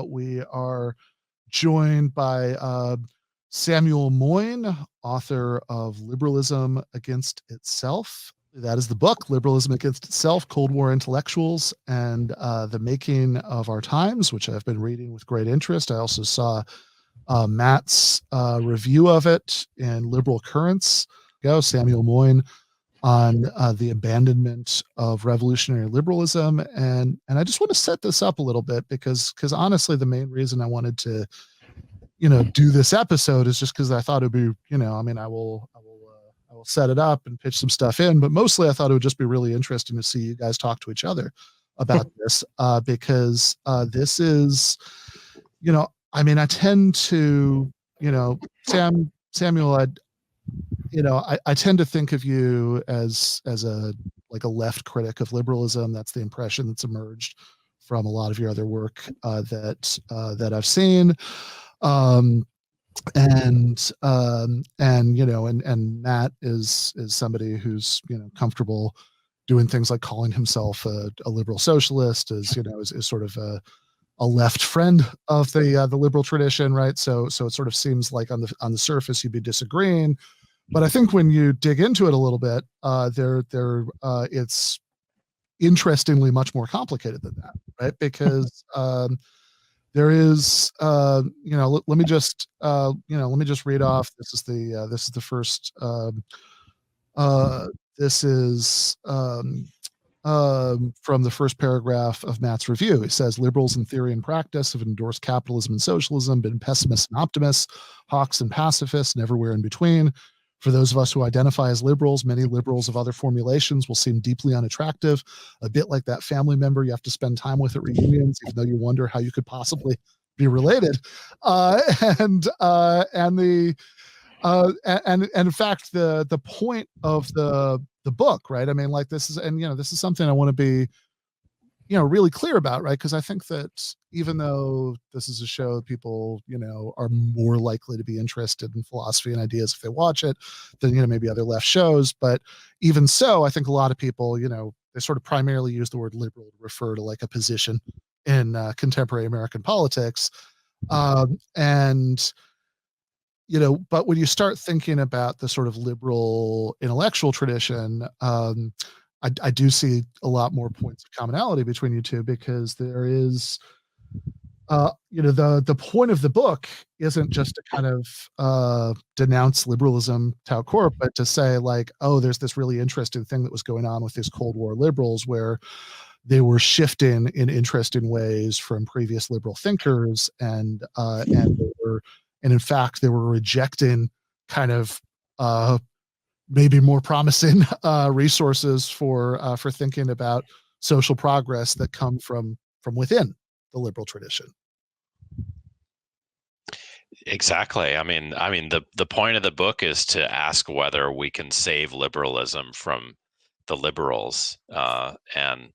we are joined by Samuel Moyn, author of Liberalism Against Itself. That is the book, Liberalism Against Itself, Cold War Intellectuals and the Making of Our Times, which I've been reading with great interest. I also saw Matt's review of it in Liberal Currents. Samuel Moyn on the abandonment of revolutionary liberalism. And I just want to set this up a little bit because honestly, the main reason I wanted to, do this episode is just because I thought it'd be, I will set it up and pitch some stuff in, but mostly I thought it would just be really interesting to see you guys talk to each other about this because this is, I tend to, Samuel, I tend to think of you as a left critic of liberalism. That's the impression that's emerged from a lot of your other work that I've seen. And Matt is somebody who's comfortable doing things like calling himself a liberal socialist, is sort of a left friend of the liberal tradition, right? So it sort of seems like on the surface you'd be disagreeing, but I think when you dig into it a little bit, it's interestingly much more complicated than that, right? Because there is, let me just read off. This is the first. This is from the first paragraph of Matt's review. He says, liberals in theory and practice have endorsed capitalism and socialism, been pessimists and optimists, hawks and pacifists, and everywhere in between. For those of us who identify as liberals, many liberals of other formulations will seem deeply unattractive, a bit like that family member you have to spend time with at reunions, even though you wonder how you could possibly be related. And in fact, the point of the book, right? This is something I want to be, really clear about, right? Because I think that even though this is a show that people, are more likely to be interested in philosophy and ideas if they watch it than, maybe other left shows. But even so, I think a lot of people, they sort of primarily use the word liberal to refer to like a position in contemporary American politics. But when you start thinking about the sort of liberal intellectual tradition, I do see a lot more points of commonality between you two, because there is, the point of the book isn't just to kind of denounce liberalism tout court, but to say like, oh, there's this really interesting thing that was going on with these Cold War liberals where they were shifting in interesting ways from previous liberal thinkers, and in fact they were rejecting kind of maybe more promising resources for thinking about social progress that come from within the liberal tradition. Exactly. The point of the book is to ask whether we can save liberalism from the liberals, and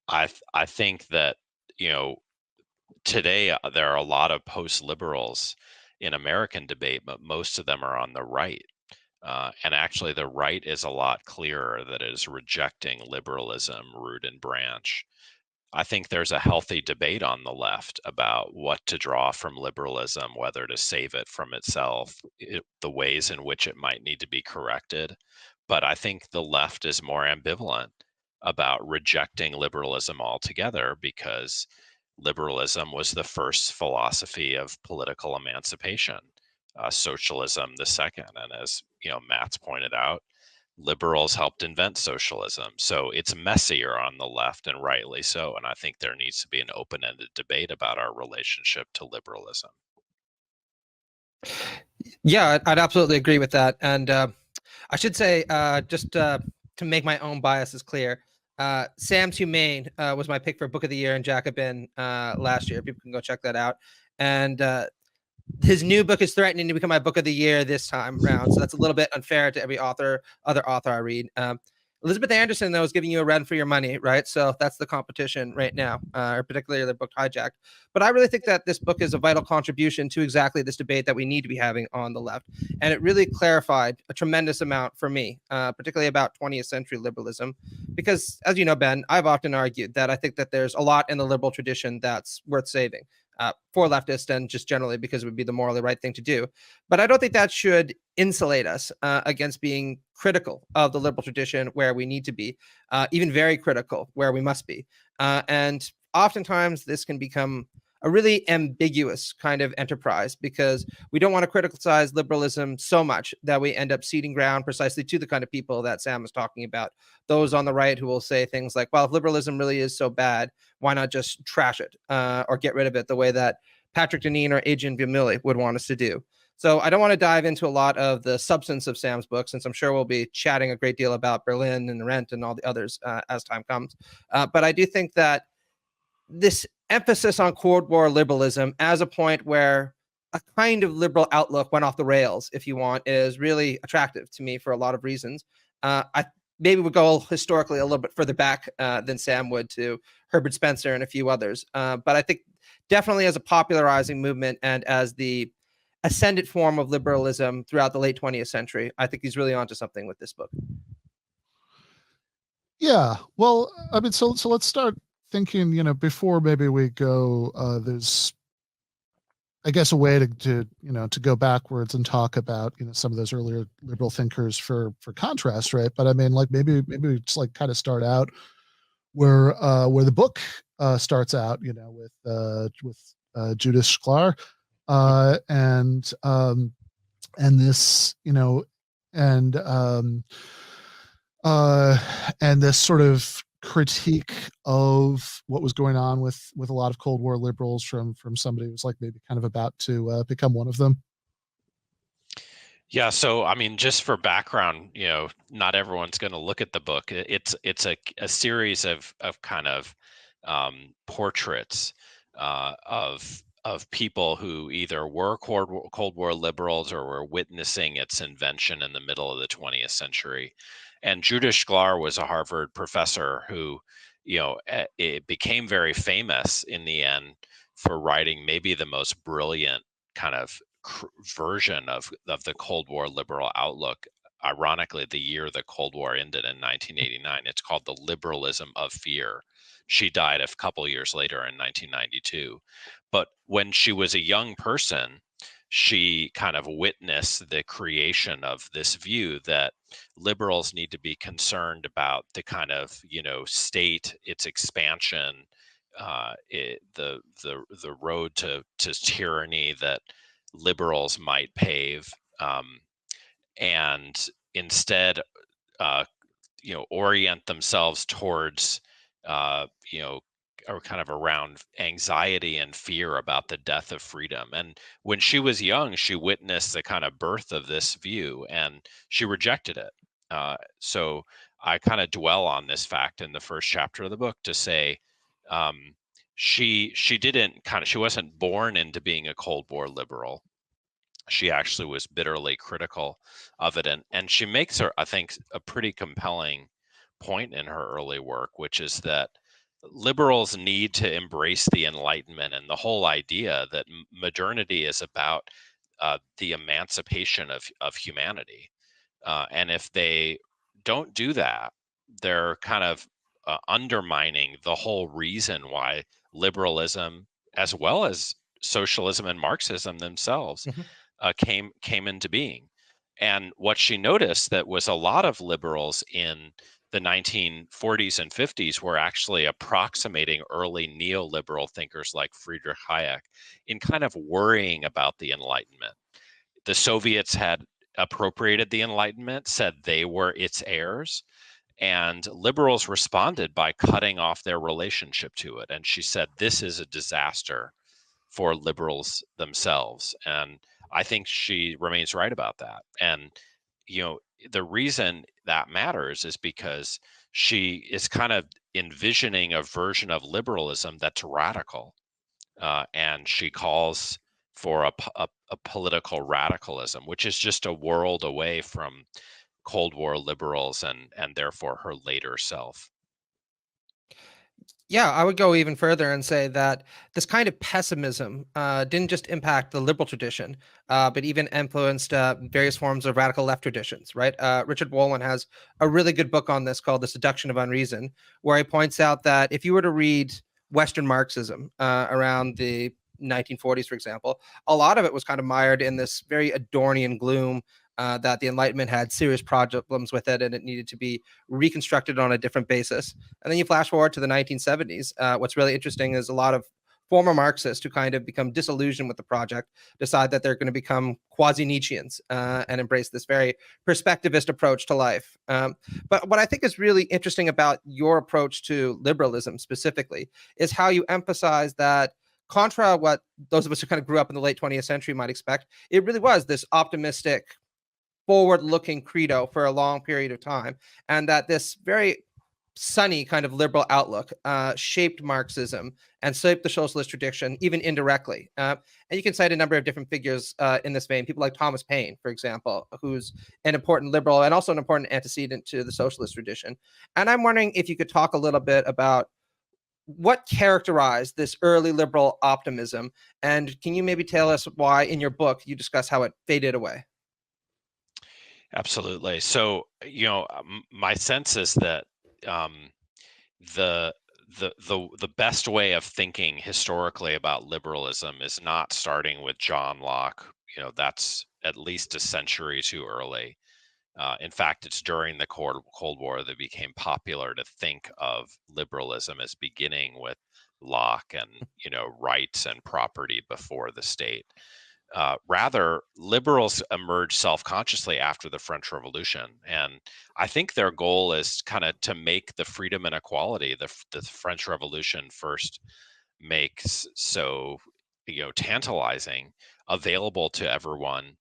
I think that today there are a lot of post-liberals in American debate, but most of them are on the right. And actually, the right is a lot clearer that it is rejecting liberalism, root and branch. I think there's a healthy debate on the left about what to draw from liberalism, whether to save it from itself, the ways in which it might need to be corrected. But I think the left is more ambivalent about rejecting liberalism altogether, because liberalism was the first philosophy of political emancipation. Socialism the second, and as Matt's pointed out, liberals helped invent socialism. So it's messier on the left, and rightly so. And I think there needs to be an open-ended debate about our relationship to liberalism. Yeah, I'd absolutely agree with that. And I should say, just to make my own biases clear, Sam's Humane was my pick for Book of the Year in Jacobin last year. People can go check that out. And his new book is threatening to become my Book of the Year this time round. So that's a little bit unfair to every other author I read. Elizabeth Anderson, though, is giving you a run for your money, right? So that's the competition right now, or particularly the book Hijacked. But I really think that this book is a vital contribution to exactly this debate that we need to be having on the left. And it really clarified a tremendous amount for me, particularly about 20th century liberalism. Because, as you know, Ben, I've often argued that I think that there's a lot in the liberal tradition that's worth saving. for leftists and just generally because it would be the morally right thing to do. But I don't think that should insulate us against being critical of the liberal tradition where we need to be, even very critical where we must be. And oftentimes this can become a really ambiguous kind of enterprise because we don't want to criticize liberalism so much that we end up ceding ground precisely to the kind of people that Sam was talking about. Those on the right who will say things like, well, if liberalism really is so bad, why not just trash it or get rid of it the way that Patrick Deneen or Adrian Vimili would want us to do. So I don't want to dive into a lot of the substance of Sam's book, since I'm sure we'll be chatting a great deal about Berlin and Rent and all the others as time comes. But I do think that this emphasis on Cold War liberalism as a point where a kind of liberal outlook went off the rails, if you want, is really attractive to me for a lot of reasons. I maybe would go historically a little bit further back than Sam would to Herbert Spencer and a few others. But I think definitely as a popularizing movement and as the ascendant form of liberalism throughout the late 20th century, I think he's really onto something with this book. Yeah, well, I mean, so let's start thinking, before maybe we go, there's, I guess, a way to go backwards and talk about, some of those earlier liberal thinkers for contrast, right? But I mean, like maybe we just like kind of start out where the book starts out, with Judith Shklar, and this, and this sort of critique of what was going on with a lot of Cold War liberals from somebody who was like maybe kind of about to become one of them. Yeah, so I mean, just for background, not everyone's going to look at the book. It's a series of kind of portraits of people who either were Cold War liberals or were witnessing its invention in the middle of the 20th century. And Judith Shklar was a Harvard professor who, it became very famous in the end for writing maybe the most brilliant kind of version of the Cold War liberal outlook. Ironically, the year the Cold War ended in 1989, it's called The Liberalism of Fear. She died a couple years later in 1992. But when she was a young person, she kind of witnessed the creation of this view that liberals need to be concerned about the kind of, state, its expansion, the road to tyranny that liberals might pave, and instead, orient themselves towards, or kind of around anxiety and fear about the death of freedom. And when she was young, she witnessed the kind of birth of this view, and she rejected it. So I kind of dwell on this fact in the first chapter of the book to say, she wasn't born into being a Cold War liberal. She actually was bitterly critical of it, and she makes I think, a pretty compelling point in her early work, which is that liberals need to embrace the Enlightenment and the whole idea that modernity is about the emancipation of humanity. And if they don't do that, they're kind of undermining the whole reason why liberalism, as well as socialism and Marxism themselves, came into being. And what she noticed that was a lot of liberals in the 1940s and 50s were actually approximating early neoliberal thinkers like Friedrich Hayek in kind of worrying about the Enlightenment. The Soviets had appropriated the Enlightenment, said they were its heirs, and liberals responded by cutting off their relationship to it. And she said, this is a disaster for liberals themselves. And I think she remains right about that. And, the reason that matters is because she is kind of envisioning a version of liberalism that's radical. And she calls for a political radicalism, which is just a world away from Cold War liberals and therefore her later self. Yeah, I would go even further and say that this kind of pessimism didn't just impact the liberal tradition, but even influenced various forms of radical left traditions, right? Richard Wolin has a really good book on this called The Seduction of Unreason, where he points out that if you were to read Western Marxism around the 1940s, for example, a lot of it was kind of mired in this very Adornian gloom, that the Enlightenment had serious problems with it and it needed to be reconstructed on a different basis. And then you flash forward to the 1970s. What's really interesting is a lot of former Marxists who kind of become disillusioned with the project decide that they're going to become quasi-Nietzscheans, and embrace this very perspectivist approach to life. But what I think is really interesting about your approach to liberalism specifically is how you emphasize that, contra what those of us who kind of grew up in the late 20th century might expect, it really was this optimistic, forward-looking credo for a long period of time, and that this very sunny kind of liberal outlook shaped Marxism and shaped the socialist tradition, even indirectly. And you can cite a number of different figures in this vein, people like Thomas Paine, for example, who's an important liberal and also an important antecedent to the socialist tradition. And I'm wondering if you could talk a little bit about what characterized this early liberal optimism, and can you maybe tell us why in your book you discuss how it faded away? Absolutely. So, my sense is that um, the the best way of thinking historically about liberalism is not starting with John Locke. That's at least a century too early. In fact, it's during the Cold War that it became popular to think of liberalism as beginning with Locke and rights and property before the state. Rather, liberals emerged self-consciously after the French Revolution, and I think their goal is kind of to make the freedom and equality the French Revolution first makes so tantalizing available to everyone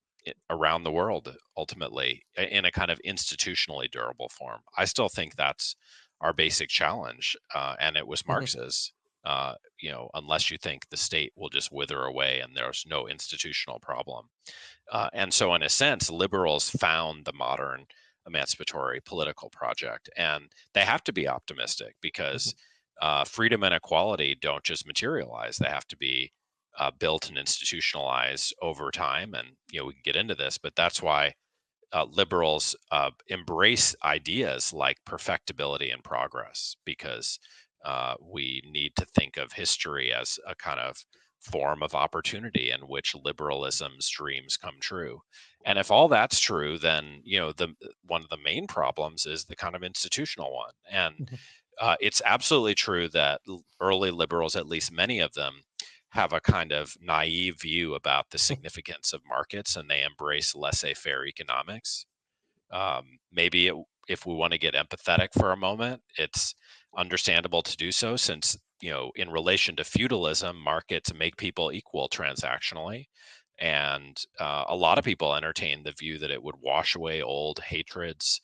around the world, ultimately in a kind of institutionally durable form. I still think that's our basic challenge, and it was Marx's. Unless you think the state will just wither away and there's no institutional problem. And so, in a sense, liberals found the modern emancipatory political project, and they have to be optimistic because freedom and equality don't just materialize; they have to be built and institutionalized over time. And we can get into this, but that's why liberals embrace ideas like perfectibility and progress, because we need to think of history as a kind of form of opportunity in which liberalism's dreams come true. And if all that's true, then the one of the main problems is the kind of institutional one. And it's absolutely true that early liberals, at least many of them, have a kind of naive view about the significance of markets, and they embrace laissez-faire economics. Maybe if we want to get empathetic for a moment, it's understandable to do so, since in relation to feudalism, markets make people equal transactionally, and a lot of people entertain the view that it would wash away old hatreds.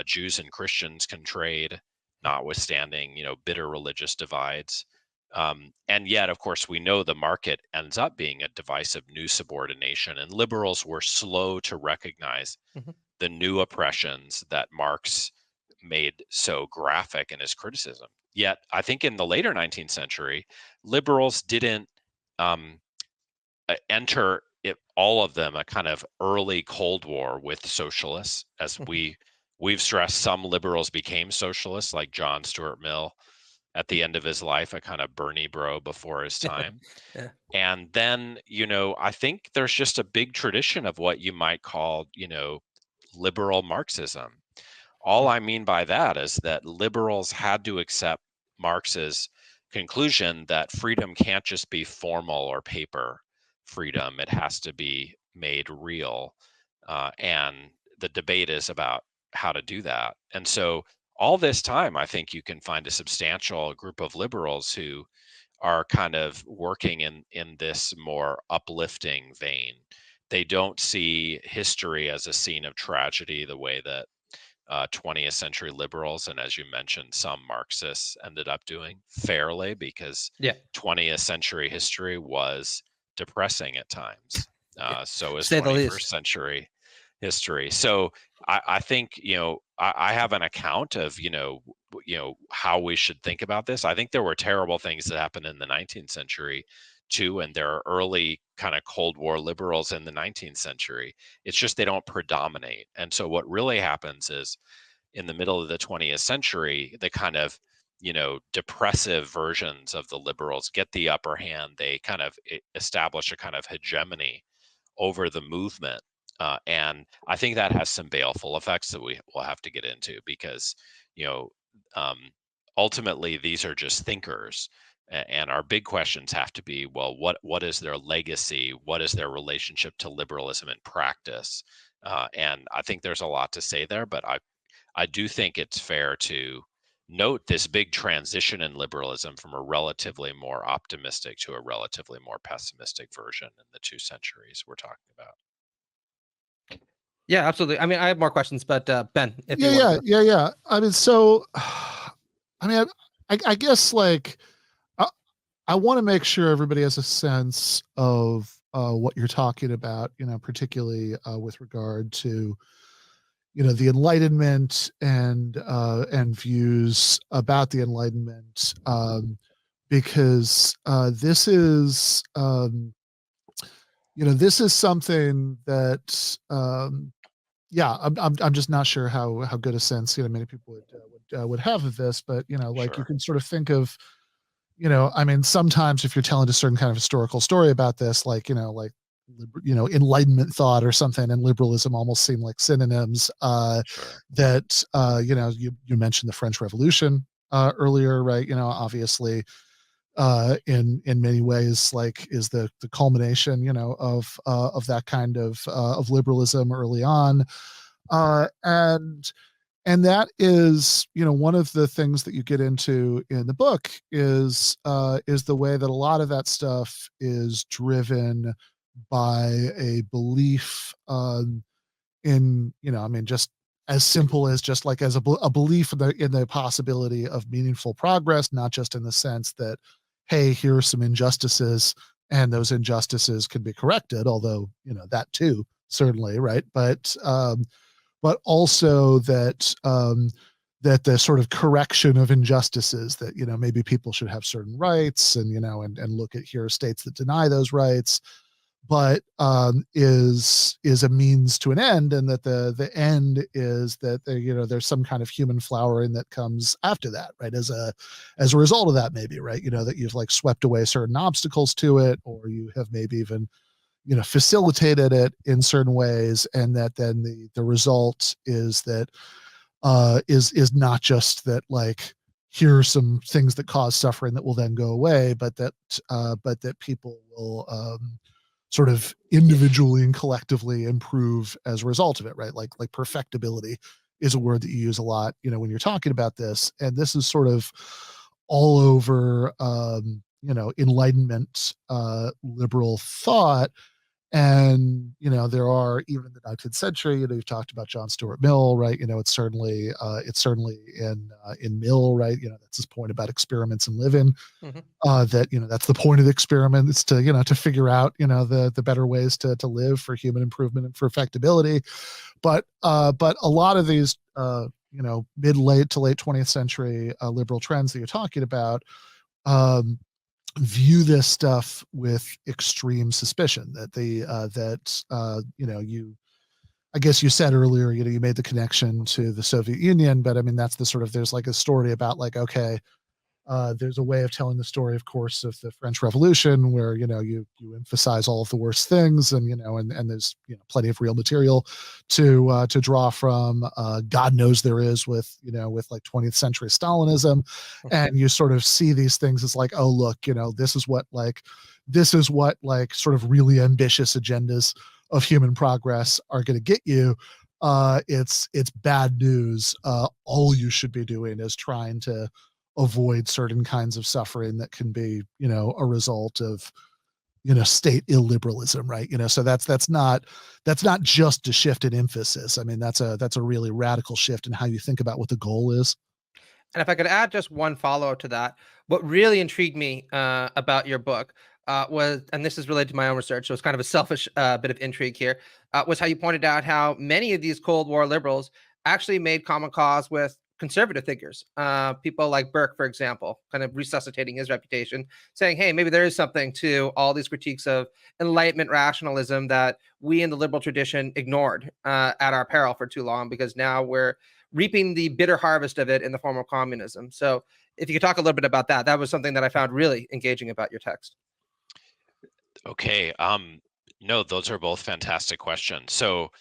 Jews and Christians can trade, notwithstanding bitter religious divides. And yet, of course, we know the market ends up being a device of new subordination, and liberals were slow to recognize the new oppressions that Marx made so graphic in his criticism. Yet, I think in the later 19th century, liberals didn't enter all of them a kind of early Cold War with socialists, as we've stressed. Some liberals became socialists, like John Stuart Mill at the end of his life, a kind of Bernie bro before his time. Yeah. And then, I think there's just a big tradition of what you might call, liberal Marxism. All I mean by that is that liberals had to accept Marx's conclusion that freedom can't just be formal or paper freedom, it has to be made real. And the debate is about how to do that. And so, all this time, I think you can find a substantial group of liberals who are kind of working in this more uplifting vein. They don't see history as a scene of tragedy the way that 20th century liberals, and as you mentioned, some Marxists ended up doing fairly, because Yeah. 20th century history was depressing at times. So is Say the 21st least. century history. So I think I have an account of how we should think about this. I think there were terrible things that happened in the 19th century too, and there are early kind of Cold War liberals in the 19th century. It's just they don't predominate. And so what really happens is, in the middle of the 20th century, the kind of depressive versions of the liberals get the upper hand. They kind of establish a kind of hegemony over the movement. And I think that has some baleful effects that we will have to get into, because, um, ultimately these are just thinkers. And our big questions have to be, well, what is their legacy? What is their relationship to liberalism in practice? And I think there's a lot to say there, but I do think it's fair to note this big transition in liberalism from a relatively more optimistic to a relatively more pessimistic version in the 2 centuries we're talking about. Yeah, absolutely. I mean, I have more questions, but Ben, if you Yeah, want to. yeah. I mean, so, I mean, I guess like I want to make sure everybody has a sense of what you're talking about, particularly with regard to, the Enlightenment and views about the Enlightenment, because this is something that yeah, I'm just not sure how good a sense many people would have of this, but like you Sure. can sort of think of I mean, sometimes if you're telling a certain kind of historical story about this, like Enlightenment thought or something, and liberalism almost seem like synonyms. Sure. That you mentioned the French Revolution earlier, right? Obviously, in many ways, like is the culmination, of that kind of liberalism early on, and that is one of the things that you get into in the book is the way that a lot of that stuff is driven by a belief in I mean, just as simple as just like as a belief in the possibility of meaningful progress, not just in the sense that, hey, here are some injustices and those injustices can be corrected, although that too, certainly, right? But also that that the sort of correction of injustices, that maybe people should have certain rights, and and look at, here are states that deny those rights, but is a means to an end, and that the end is that there's some kind of human flowering that comes after that, right, as a result of that, maybe, right, that you've like swept away certain obstacles to it, or you have maybe even facilitated it in certain ways, and that then the result is that is not just that, like, here are some things that cause suffering that will then go away, but that people will sort of individually and collectively improve as a result of it, right? Like perfectibility is a word that you use a lot, when you're talking about this, and this is sort of all over Enlightenment liberal thought. And there are, even in the 19th century, you've talked about John Stuart Mill, right? It's certainly in Mill, right? That's his point about experiments in living. Mhm. That that's the point of the experiment, is to to figure out the better ways to live for human improvement and perfectibility. But a lot of these mid late to late 20th century liberal trends that you're talking about view this stuff with extreme suspicion. That you, I guess you said earlier, you made the connection to the Soviet Union, but I mean, that's the sort of, there's like a story about, like, okay, there's a way of telling the story, of course, of the French Revolution, where you emphasize all of the worst things, and and there's plenty of real material to draw from. God knows there is with with like 20th century Stalinism, and you sort of see these things as like, oh look, this is what sort of really ambitious agendas of human progress are going to get you. It's bad news. All you should be doing is trying to avoid certain kinds of suffering that can be a result of state illiberalism, right? So that's not just a shift in emphasis. I mean, that's a really radical shift in how you think about what the goal is. And if I could add just one follow-up to that, what really intrigued me about your book was, and this is related to my own research, so it's kind of a selfish bit of intrigue here, was how you pointed out how many of these Cold War liberals actually made common cause with conservative figures, people like Burke, for example, kind of resuscitating his reputation, saying, hey, maybe there is something to all these critiques of Enlightenment rationalism that we in the liberal tradition ignored at our peril for too long, because now we're reaping the bitter harvest of it in the form of communism. So if you could talk a little bit about that, that was something that I found really engaging about your text. Okay. No, those are both fantastic questions. So,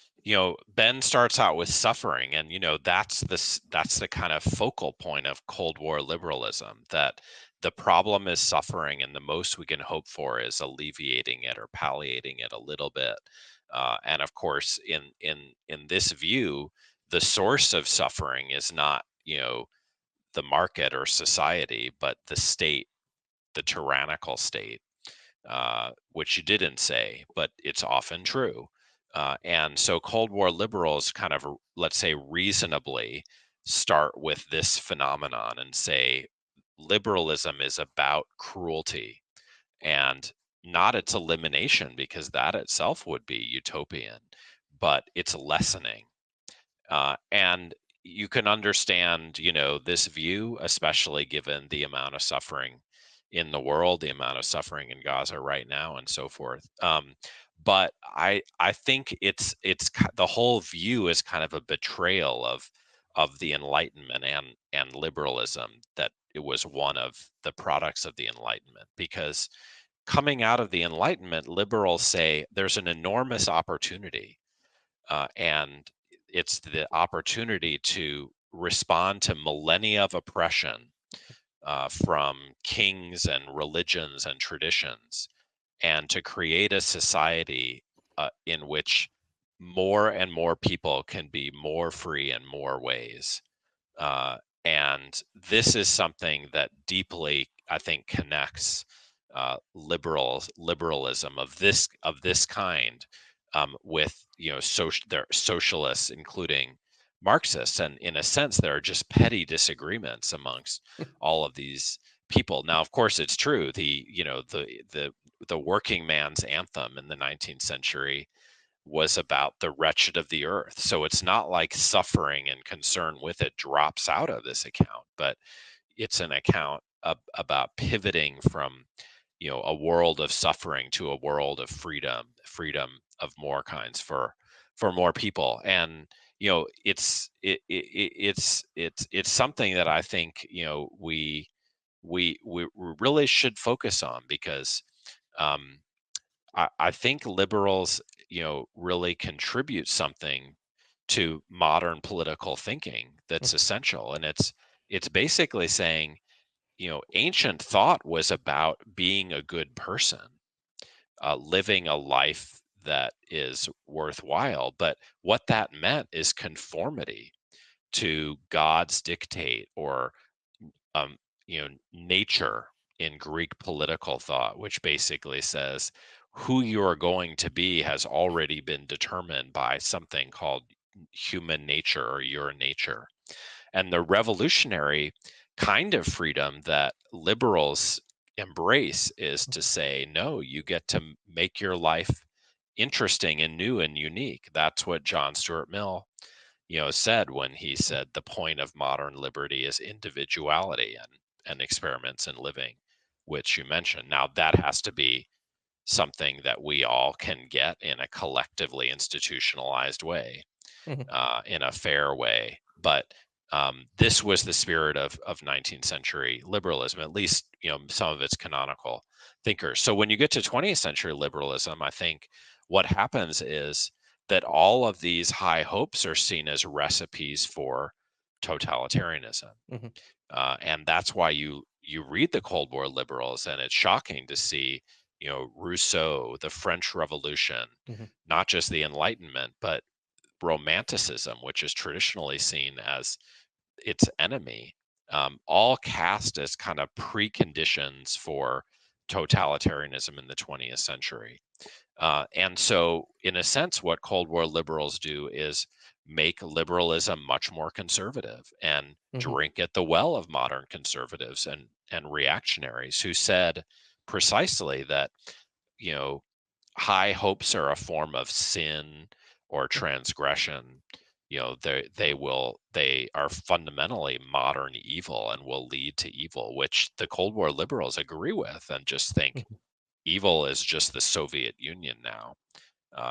Ben starts out with suffering, and that's the kind of focal point of Cold War liberalism, that the problem is suffering, and the most we can hope for is alleviating it or palliating it a little bit. And of course, in this view, the source of suffering is not the market or society, but the state, the tyrannical state. Which you didn't say, but it's often true. And so Cold War liberals kind of, let's say, reasonably start with this phenomenon and say liberalism is about cruelty, and not its elimination, because that itself would be utopian, but its lessening. And you can understand, this view, especially given the amount of suffering in the world, the amount of suffering in Gaza right now, and so forth. But I think the whole view is kind of a betrayal of the Enlightenment and liberalism, that it was one of the products of the Enlightenment, because coming out of the Enlightenment, liberals say there's an enormous opportunity, and it's the opportunity to respond to millennia of oppression from kings and religions and traditions, and to create a society in which more and more people can be more free in more ways. Uh, and this is something that deeply, I think, connects liberalism of this kind with their socialists, including Marxists, and in a sense, there are just petty disagreements amongst all of these people. Now, of course, it's true. The working man's anthem in the 19th century was about the wretched of the earth. So it's not like suffering and concern with it drops out of this account, but it's an account about pivoting from a world of suffering to a world of freedom of more kinds for more people. And it's something that I think we really should focus on, because um, I think liberals, really contribute something to modern political thinking that's essential. And it's basically saying, ancient thought was about being a good person, living a life that is worthwhile. But what that meant is conformity to God's dictate, or nature in Greek political thought, which basically says who you are going to be has already been determined by something called human nature, or your nature. And the revolutionary kind of freedom that liberals embrace is to say, no, you get to make your life interesting and new and unique. That's what John Stuart Mill said when he said the point of modern liberty is individuality and experiments in living, which you mentioned. Now, that has to be something that we all can get in a collectively institutionalized way, in a fair way. But this was the spirit of 19th century liberalism, at least some of its canonical thinkers. So when you get to 20th century liberalism, I think what happens is that all of these high hopes are seen as recipes for totalitarianism. And that's why you read the Cold War liberals, and it's shocking to see Rousseau, the French Revolution, not just the Enlightenment, but Romanticism, which is traditionally seen as its enemy, all cast as kind of preconditions for totalitarianism in the 20th century. And so, in a sense, what Cold War liberals do is make liberalism much more conservative, and drink at the well of modern conservatives and reactionaries who said precisely that, you know, high hopes are a form of sin or transgression. They are fundamentally modern evil and will lead to evil, which the Cold War liberals agree with, and just think evil is just the Soviet Union now.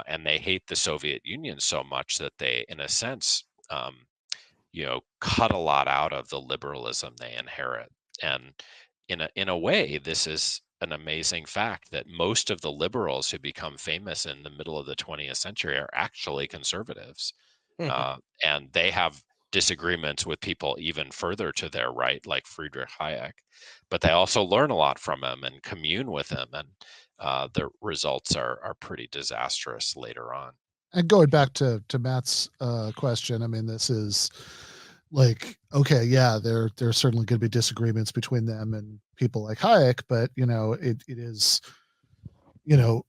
And they hate the Soviet Union so much that they, in a sense, cut a lot out of the liberalism they inherit. And in a way, this is an amazing fact that most of the liberals who become famous in the middle of the 20th century are actually conservatives. Mhm. And they have disagreements with people even further to their right, like Friedrich Hayek, but they also learn a lot from him and commune with him, and the results are pretty disastrous later on. And going back to Matt's question, I mean, this is like, okay, yeah, there's certainly going to be disagreements between them and people like Hayek, but it is, you know,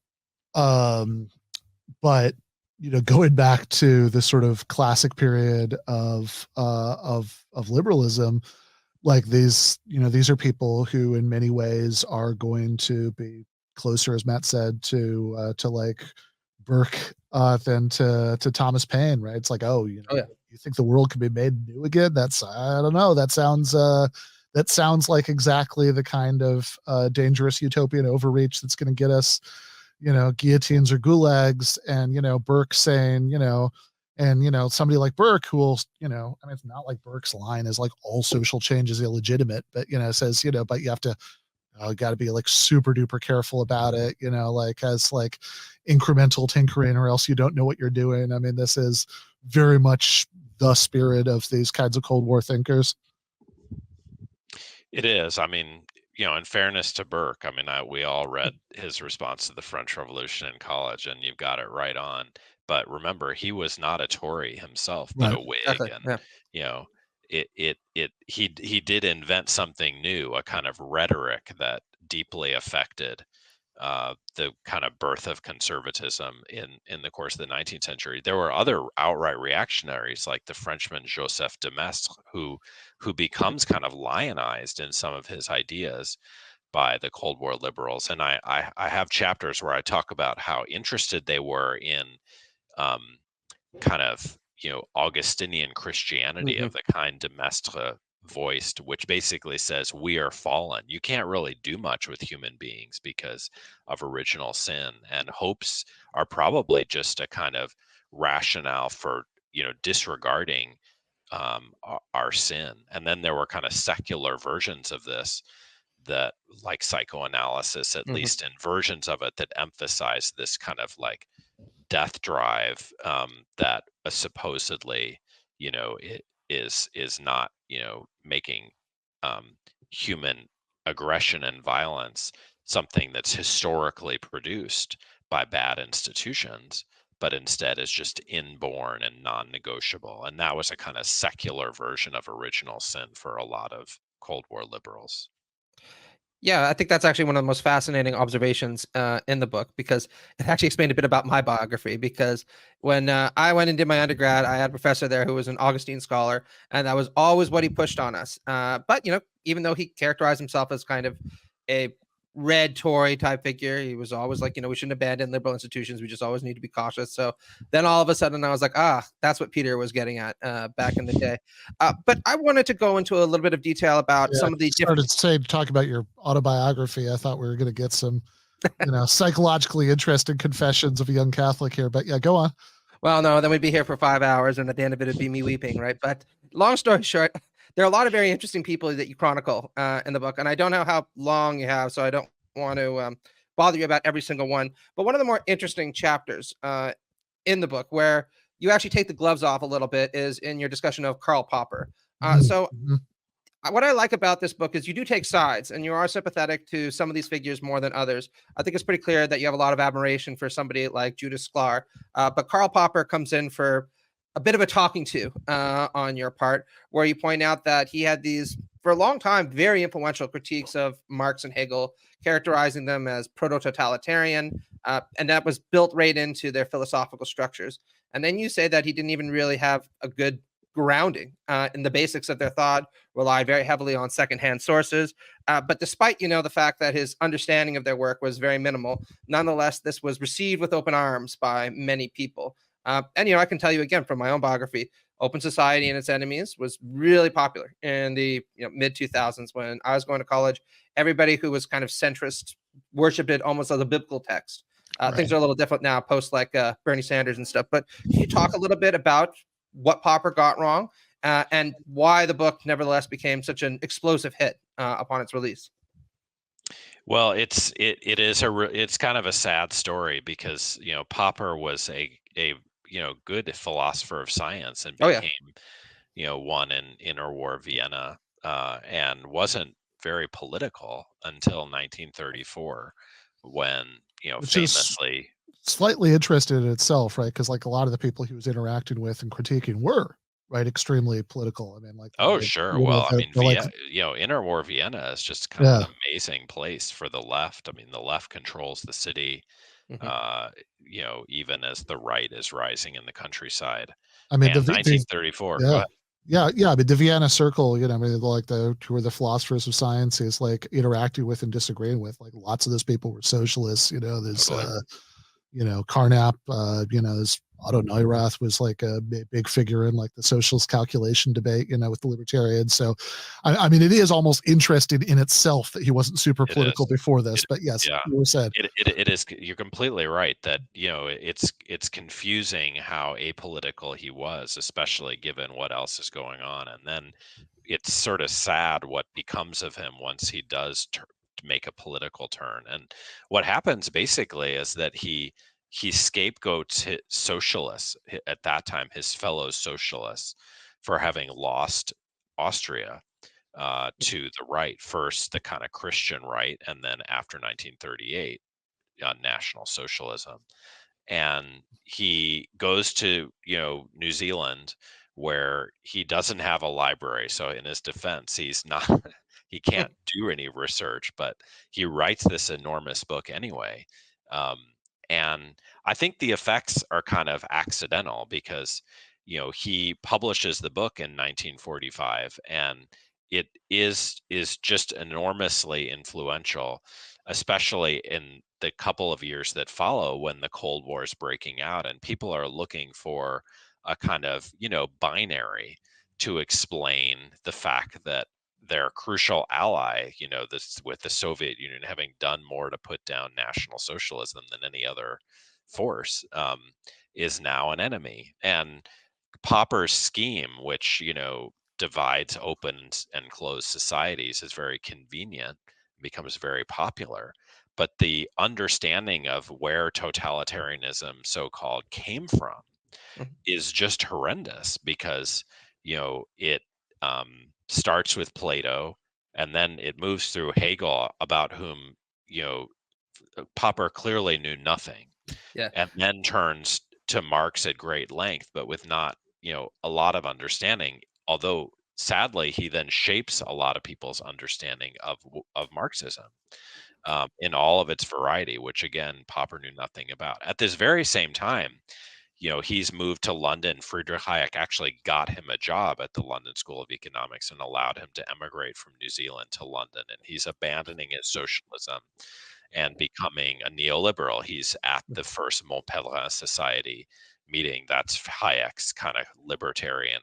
um, but going back to the sort of classic period of liberalism, like these are people who in many ways are going to be closer, as Matt said, to like Burke than to Thomas Paine, right? It's like, oh, Oh yeah. you think the world can be made new again? That's, I don't know. That sounds like exactly the kind of dangerous utopian overreach that's going to get us, guillotines or gulags. And Burke saying, and somebody like Burke who will, I mean, it's not like Burke's line is like all social change is illegitimate, but says, but you have to got to be like super duper careful about it, like as like incremental tinkering, or else you don't know what you're doing. I mean, this is very much the spirit of these kinds of Cold War thinkers. It is. I mean, in fairness to Burke, I mean, we all read his response to the French Revolution in college, and you've got it right on. But remember, he was not a Tory himself, but Right. a Whig, Exactly. and Yeah. he did invent something new, a kind of rhetoric that deeply affected the kind of birth of conservatism in the course of the 19th century. There were other outright reactionaries like the Frenchman Joseph de Maistre, who becomes kind of lionized in some of his ideas by the Cold War liberals. And I have chapters where I talk about how interested they were in um, kind of Augustinian Christianity of the kind de Maistre voiced, which basically says we are fallen. You can't really do much with human beings because of original sin, and hopes are probably just a kind of rationale for disregarding our sin. And then there were kind of secular versions of this that, like psychoanalysis, at least in versions of it, that emphasize this kind of like death drive that supposedly it is not making human aggression and violence something that's historically produced by bad institutions, but instead is just inborn and non-negotiable. And that was a kind of secular version of original sin for a lot of Cold War liberals. Yeah, I think that's actually one of the most fascinating observations in the book, because it actually explained a bit about my biography. Because when I went and did my undergrad, I had a professor there who was an Augustine scholar, and that was always what he pushed on us. But even though he characterized himself as kind of a red Tory type figure, he was always like, we shouldn't abandon liberal institutions. We just always need to be cautious. So then all of a sudden, I was like, that's what Peter was getting at back in the day. But I wanted to go into a little bit of detail about some of the different. Talk about your autobiography. I thought we were going to get some, psychologically interesting confessions of a young Catholic here. But yeah, go on. Well, no, then we'd be here for 5 hours, and at the end of it, it'd be me weeping, right? But long story short, there are a lot of very interesting people that you chronicle in the book, and I don't know how long you have, so I don't want to bother you about every single one. But one of the more interesting chapters in the book, where you actually take the gloves off a little bit, is in your discussion of Karl Popper. So what I like about this book is you do take sides, and you are sympathetic to some of these figures more than others. I think it's pretty clear that you have a lot of admiration for somebody like Judah Sklar, but Karl Popper comes in for a bit of a talking to on your part, where you point out that he had these, for a long time, very influential critiques of Marx and Hegel, characterizing them as proto-totalitarian, and that was built right into their philosophical structures. And then you say that he didn't even really have a good grounding in the basics of their thought, relied very heavily on secondhand sources. But despite, the fact that his understanding of their work was very minimal, nonetheless, this was received with open arms by many people. And, I can tell you again from my own biography, Open Society and Its Enemies was really popular in the mid 2000s when I was going to college. Everybody who was kind of centrist worshipped it almost as a biblical text. Right. Things are a little different now, post like Bernie Sanders and stuff. But can you talk a little bit about what Popper got wrong, and why the book nevertheless became such an explosive hit upon its release. Well, it's kind of a sad story because Popper was a good philosopher of science and Oh yeah. became one in interwar Vienna, and wasn't very political until 1934, when Which is famously. slightly interested in itself, right? Because like a lot of the people he was interacting with and critiquing were right extremely political. I mean, like Oh, sure. you know, Well, I mean, like interwar Vienna is just kind of yeah. an amazing place for the left. I mean, the left controls the city, Mhm. uh, even as the right is rising in the countryside. I mean, And 1934, go yeah. ahead. Yeah, I mean, the Vienna Circle, I mean, like the who were the philosophers of science is like interacting with and disagreeing with. Like lots of those people were socialists. There's Totally. Carnap, this Otto Neurath was like a big figure in like the socialist calculation debate, with the libertarians. So, I mean, it is almost interesting in itself that he wasn't super It is. political before this. But yes, Yeah. you were said. It is. You're completely right that it's confusing how apolitical he was, especially given what else is going on, and then it's sort of sad what becomes of him once he does make a political turn. And what happens basically is that he scapegoats socialists at that time, his fellow socialists, for having lost Austria to the right, first the kind of Christian right, and then after 1938, National Socialism. And he goes to New Zealand, where he doesn't have a library. So in his defense, he's not he can't do any research, but he writes this enormous book anyway. Um, and I think the effects are kind of accidental because he publishes the book in 1945, and it is just enormously influential, especially in the couple of years that follow, when the Cold War is breaking out and people are looking for a kind of binary to explain the fact that their crucial ally, this, with the Soviet Union having done more to put down National Socialism than any other force, is now an enemy. And Popper's scheme, which divides open and closed societies, is very convenient, becomes very popular. But the understanding of where totalitarianism, so called, came from Mhm. is just horrendous, because it starts with Plato, and then it moves through Hegel, about whom you know Popper clearly knew nothing, Yeah. and then turns to Marx at great length, but with not a lot of understanding. Although sadly, he then shapes a lot of people's understanding of Marxism, in all of its variety, which again Popper knew nothing about. At this very same time, he's moved to London. Friedrich Hayek actually got him a job at the London School of Economics and allowed him to emigrate from New Zealand to London. And he's abandoning his socialism and becoming a neoliberal. He's at the first Montpellier Society meeting. That's Hayek's kind of libertarian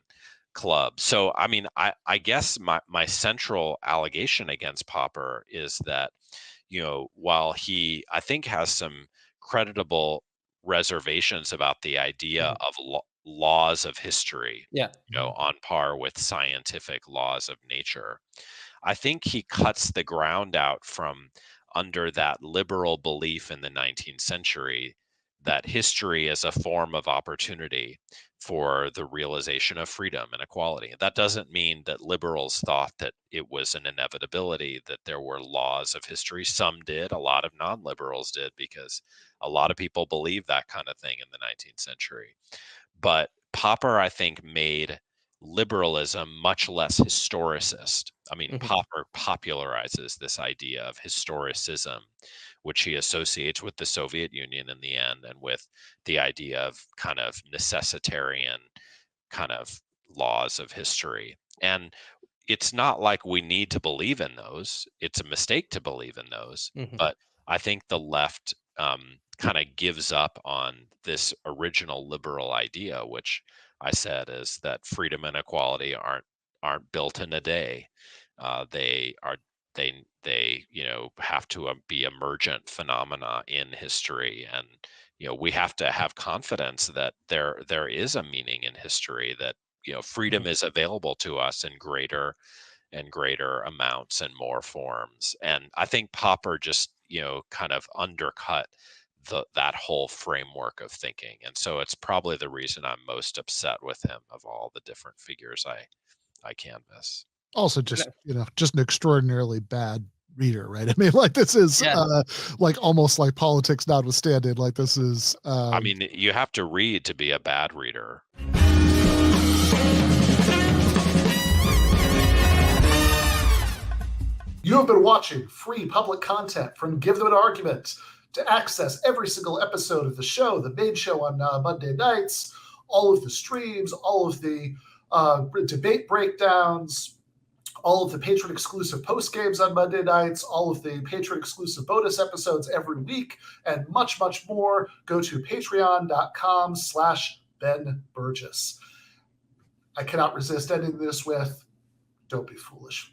club. So, I mean, I guess my central allegation against Popper is that, while he, I think, has some creditable reservations about the idea Mhm. of laws of history, Yeah. on par with scientific laws of nature, I think he cuts the ground out from under that liberal belief in the 19th century that history is a form of opportunity for the realization of freedom and equality. That doesn't mean that liberals thought that it was an inevitability, that there were laws of history. Some did, a lot of non liberals did, because a lot of people believed that kind of thing in the 19th century. But Popper, I think, made liberalism much less historicist. I mean, Mhm. Popper popularizes this idea of historicism, which he associates with the Soviet Union in the end, and with the idea of kind of necessitarian kind of laws of history. And it's not like we need to believe in those. It's a mistake to believe in those. Mhm. But I think the left kind of gives up on this original liberal idea, which I said is that freedom and equality aren't built in a day. They are they have to be emergent phenomena in history, and we have to have confidence that there is a meaning in history that freedom is available to us in greater and greater amounts and more forms. And I think Popper just, kind of undercut that whole framework of thinking. And so it's probably the reason I'm most upset with him of all the different figures I canvass. Also just, just an extraordinarily bad reader, right? I mean, like this is like almost like politics notwithstanding, like this is I mean, you have to read to be a bad reader. You have been watching free public content from Give Them an Argument. To access every single episode of the show, the main show on Monday nights, all of the streams, all of the debate breakdowns, all of the patron-exclusive post-games on Monday nights, all of the patron-exclusive bonus episodes every week, and much, much more, go to patreon.com/Ben Burgis. I cannot resist ending this with, don't be foolish.